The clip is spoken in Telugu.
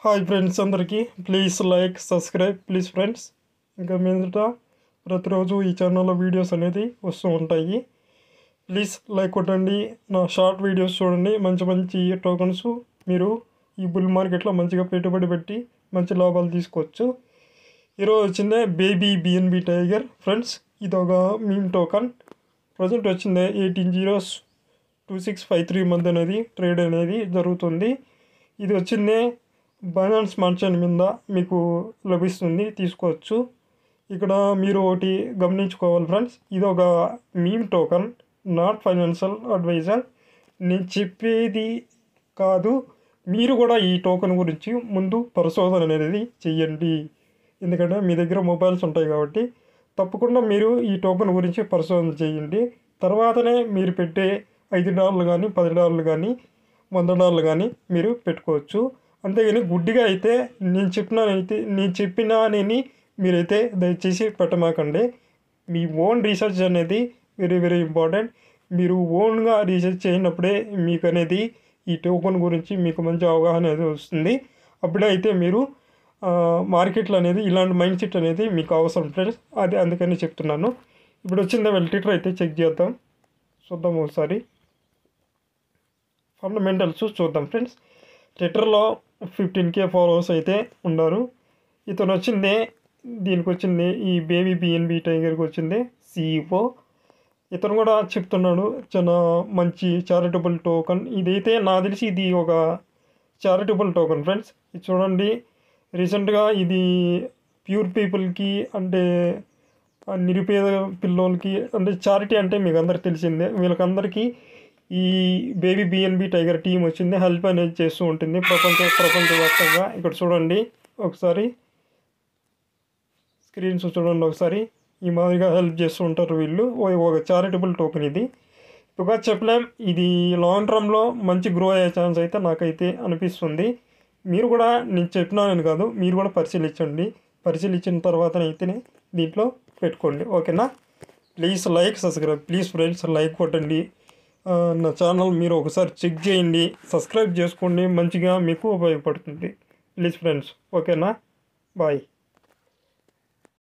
హాయ్ ఫ్రెండ్స్ అందరికీ please like subscribe please friends. ఇంకా మీదట ప్రతిరోజు ఈ ఛానల్లో వీడియోస్ అనేది వస్తూ ఉంటాయి. ప్లీజ్ లైక్ కొట్టండి, నా షార్ట్ వీడియోస్ చూడండి. మంచి మంచి టోకన్స్ మీరు ఈ బుల్ మార్కెట్లో మంచిగా పెట్టుబడి పెట్టి మంచి లాభాలు తీసుకోవచ్చు. ఈరోజు వచ్చిందే బేబీ బిఎన్బి టైగర్ ఫ్రెండ్స్. ఇది ఒక మీమ్ టోకన్. ప్రజెంట్ వచ్చిందే 18/0/2653 మధ్య అనేది ట్రేడ్ అనేది జరుగుతుంది. ఇది వచ్చిందే బైనాన్స్ స్మార్ట్ చైన్ మీద మీకు లభిస్తుంది, తీసుకోవచ్చు. ఇక్కడ మీరు ఒకటి గమనించుకోవాలి ఫ్రెండ్స్, ఇది ఒక meme token, not financial adviser. నేను చెప్పేది కాదు, మీరు కూడా ఈ టోకన్ గురించి ముందు పరిశోధన అనేది చెయ్యండి. ఎందుకంటే మీ దగ్గర మొబైల్స్ ఉంటాయి కాబట్టి తప్పకుండా మీరు ఈ టోకన్ గురించి పరిశోధన చేయండి. తర్వాతనే మీరు పెట్టే $5 కానీ $10 కానీ $100 కానీ మీరు పెట్టుకోవచ్చు. అంతేగాని గుడ్డిగా అయితే నేను చెప్పినానని మీరైతే దయచేసి పెట్టమాకండి. మీ ఓన్ రీసెర్చ్ అనేది వెరీ వెరీ ఇంపార్టెంట్. మీరు ఓన్గా రీసెర్చ్ చేయనప్పుడే మీకు అనేది ఈ టోకెన్ గురించి మీకు మంచి అవగాహన అనేది వస్తుంది. అప్పుడే అయితే మీరు మార్కెట్లో అనేది ఇలాంటి మైండ్ సెట్ అనేది మీకు అవసరం ఫ్రెండ్స్. అది అందుకని చెప్తున్నాను. ఇప్పుడు వచ్చిందా వెళ్ళి ట్విట్టర్ అయితే చెక్ చేద్దాం, చూద్దాం ఒకసారి. ఫండమెంటల్స్ చూద్దాం ఫ్రెండ్స్. ట్విట్టర్లో 15K ఫాలోవర్స్ అయితే ఉన్నారు. ఇతను వచ్చిందే దీనికి వచ్చింది ఈ బేబీ బిఎన్బి టైగర్కి వచ్చింది CEO. ఇతను కూడా చెప్తున్నాడు చాలా మంచి చారిటబుల్ టోకన్. ఇదైతే నాకు తెలిసి ఇది ఒక చారిటబుల్ టోకన్ ఫ్రెండ్స్. ఇది చూడండి, రీసెంట్గా ఇది ప్యూర్ పీపుల్కి అంటే నిరుపేద పిల్లోళ్ళకి అంటే చారిటీ అంటే మీకు అందరికి తెలిసిందే. వీళ్ళకందరికీ ఈ బేబీ బిఎన్బి టైగర్ టీం వచ్చింది హెల్ప్ అనేది చేస్తూ ఉంటుంది ప్రపంచవ్యాప్తంగా. ఇక్కడ చూడండి ఒకసారి, స్క్రీన్స్ చూడండి ఒకసారి. ఈ మాదిరిగా హెల్ప్ చేస్తూ ఉంటారు వీళ్ళు. ఒక చారిటబుల్ టోకెన్ ఇది. ఇంకా చెప్పలేం, ఇది లాంగ్ టర్మ్లో మంచి గ్రో అయ్యే ఛాన్స్ అయితే నాకైతే అనిపిస్తుంది. మీరు కూడా నేను చెప్పినానని కాదు, మీరు కూడా పరిశీలించిన తర్వాతనైతేనే దీంట్లో పెట్టుకోండి, ఓకేనా. Please like subscribe please friends, like కొట్టండి. నా ఛానల్ మీరు ఒకసారి చెక్ చేయండి, సబ్స్క్రైబ్ చేసుకోండి, మంచిగా మీకు ఉపయోగపడుతుంది ప్లీజ్ ఫ్రెండ్స్, ఓకేనా. బాయ్.